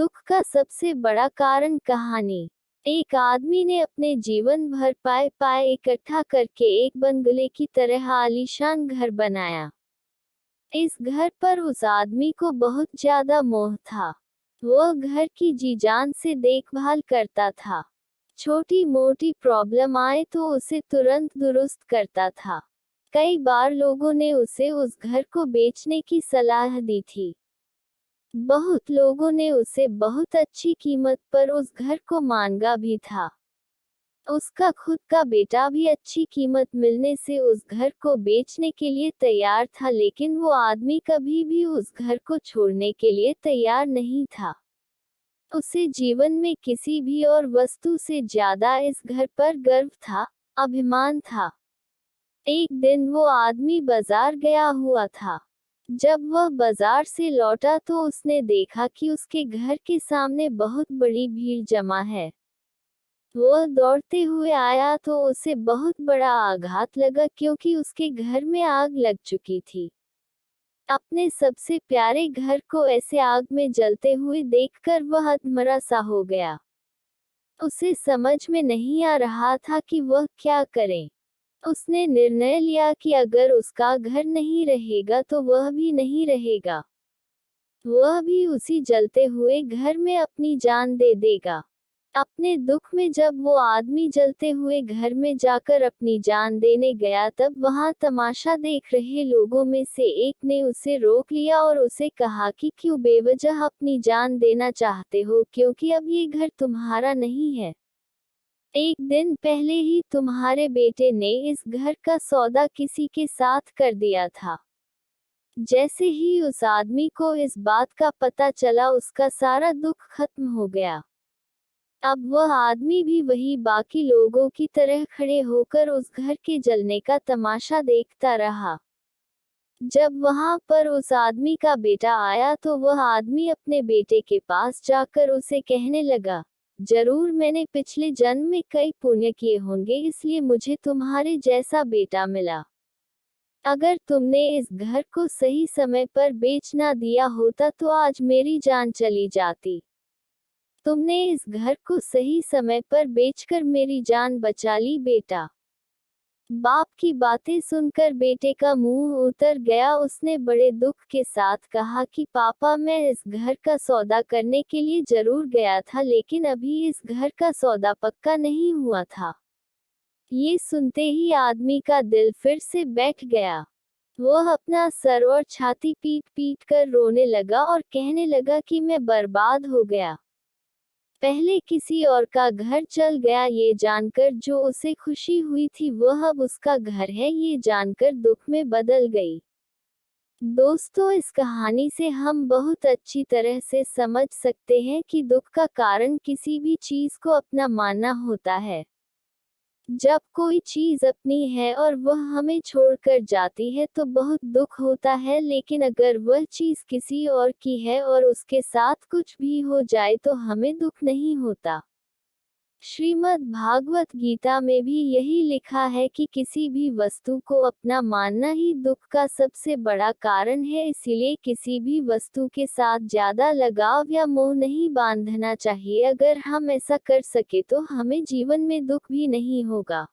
दुख का सबसे बड़ा कारण कहानी। एक आदमी ने अपने जीवन भर पाए पाए इकट्ठा करके एक बंगले की तरह आलीशान घर बनाया। इस घर पर उस आदमी को बहुत ज्यादा मोह था। वह घर की जी जान से देखभाल करता था। छोटी मोटी प्रॉब्लम आए तो उसे तुरंत दुरुस्त करता था। कई बार लोगों ने उसे उस घर को बेचने की सलाह दी थी। बहुत लोगों ने उसे बहुत अच्छी कीमत पर उस घर को मांगा भी था। उसका खुद का बेटा भी अच्छी कीमत मिलने से उस घर को बेचने के लिए तैयार था, लेकिन वो आदमी कभी भी उस घर को छोड़ने के लिए तैयार नहीं था। उसे जीवन में किसी भी और वस्तु से ज्यादा इस घर पर गर्व था, अभिमान था। एक दिन वो आदमी बाजार गया हुआ था। जब वह बाजार से लौटा तो उसने देखा कि उसके घर के सामने बहुत बड़ी भीड़ जमा है। वह दौड़ते हुए आया तो उसे बहुत बड़ा आघात लगा, क्योंकि उसके घर में आग लग चुकी थी। अपने सबसे प्यारे घर को ऐसे आग में जलते हुए देखकर वह अधमरा सा हो गया। उसे समझ में नहीं आ रहा था कि वह क्या करे। उसने निर्णय लिया कि अगर उसका घर नहीं रहेगा तो वह भी नहीं रहेगा। वह भी उसी जलते हुए घर में अपनी जान दे देगा। अपने दुख में जब वो आदमी जलते हुए घर में जाकर अपनी जान देने गया, तब वहां तमाशा देख रहे लोगों में से एक ने उसे रोक लिया और उसे कहा कि क्यों बेवजह अपनी जान देना चाहते हो, क्योंकि अब ये घर तुम्हारा नहीं है। एक दिन पहले ही तुम्हारे बेटे ने इस घर का सौदा किसी के साथ कर दिया था। जैसे ही उस आदमी को इस बात का पता चला, उसका सारा दुख खत्म हो गया। अब वह आदमी भी वही बाकी लोगों की तरह खड़े होकर उस घर के जलने का तमाशा देखता रहा। जब वहां पर उस आदमी का बेटा आया तो वह आदमी अपने बेटे के पास जाकर उसे कहने लगा, जरूर मैंने पिछले जन्म में कई पुण्य किए होंगे, इसलिए मुझे तुम्हारे जैसा बेटा मिला। अगर तुमने इस घर को सही समय पर बेच ना दिया होता तो आज मेरी जान चली जाती। तुमने इस घर को सही समय पर बेचकर मेरी जान बचा ली बेटा। बाप की बातें सुनकर बेटे का मुंह उतर गया। उसने बड़े दुख के साथ कहा कि पापा, मैं इस घर का सौदा करने के लिए जरूर गया था, लेकिन अभी इस घर का सौदा पक्का नहीं हुआ था। ये सुनते ही आदमी का दिल फिर से बैठ गया। वह अपना सर और छाती पीट पीट कर रोने लगा और कहने लगा कि मैं बर्बाद हो गया। पहले किसी और का घर चल गया ये जानकर जो उसे खुशी हुई थी, वह अब उसका घर है ये जानकर दुख में बदल गई। दोस्तों, इस कहानी से हम बहुत अच्छी तरह से समझ सकते हैं कि दुख का कारण किसी भी चीज को अपना मानना होता है। जब कोई चीज अपनी है और वह हमें छोड़कर जाती है तो बहुत दुख होता है, लेकिन अगर वह चीज किसी और की है और उसके साथ कुछ भी हो जाए तो हमें दुख नहीं होता। श्रीमद् भागवत गीता में भी यही लिखा है कि किसी भी वस्तु को अपना मानना ही दुख का सबसे बड़ा कारण है, इसीलिए किसी भी वस्तु के साथ ज्यादा लगाव या मोह नहीं बांधना चाहिए। अगर हम ऐसा कर सके तो हमें जीवन में दुख भी नहीं होगा।